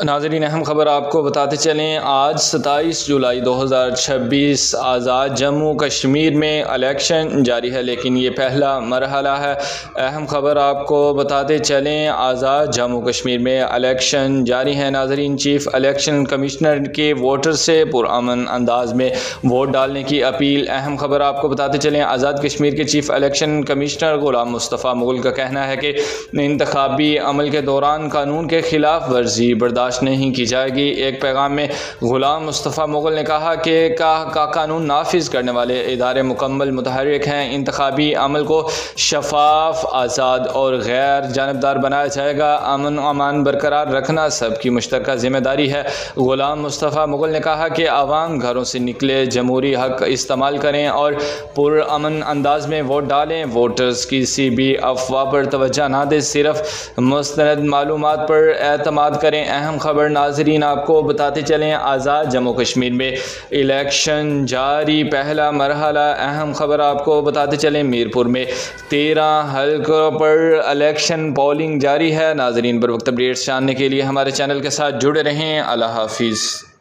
ناظرین اہم خبر آپ کو بتاتے چلیں، آج 27 جولائی 2026 آزاد جموں کشمیر میں الیکشن جاری ہے، لیکن یہ پہلا مرحلہ ہے۔ اہم خبر آپ کو بتاتے چلیں، آزاد جموں کشمیر میں الیکشن جاری ہے۔ ناظرین، چیف الیکشن کمشنر کی ووٹر سے پرامن انداز میں ووٹ ڈالنے کی اپیل۔ اہم خبر آپ کو بتاتے چلیں، آزاد کشمیر کے chief election commissioner Ghulam Mustafa Mughal کا کہنا ہے کہ انتخابی عمل کے دوران قانون کے خلاف ورزی برداشت نہیں کی جائے گی۔ ایک پیغام میں غلام مصطفیٰ مغل نے کہا کہ قانون نافذ کرنے والے ادارے مکمل متحرک ہیں۔ انتخابی عمل کو شفاف، آزاد اور غیر جانبدار بنایا جائے گا۔ امن و امان برقرار رکھنا سب کی مشترکہ ذمہ داری ہے۔ غلام مصطفیٰ مغل نے کہا کہ عوام گھروں سے نکلے جمہوری حق استعمال کریں اور پرامن انداز میں ووٹ ڈالیں۔ ووٹرز کسی بھی افواہ پر توجہ نہ دیں، صرف مستند معلومات پر اعتماد کریں۔ اہم خبر ناظرین آپ کو بتاتے چلیں، آزاد جموں کشمیر میں الیکشن جاری، پہلا مرحلہ۔ اہم خبر آپ کو بتاتے چلیں، میرپور میں 13 حلقوں پر الیکشن پولنگ جاری ہے۔ ناظرین، بر وقت اپڈیٹس جاننے کے لیے ہمارے چینل کے ساتھ جڑے رہیں۔ اللہ حافظ۔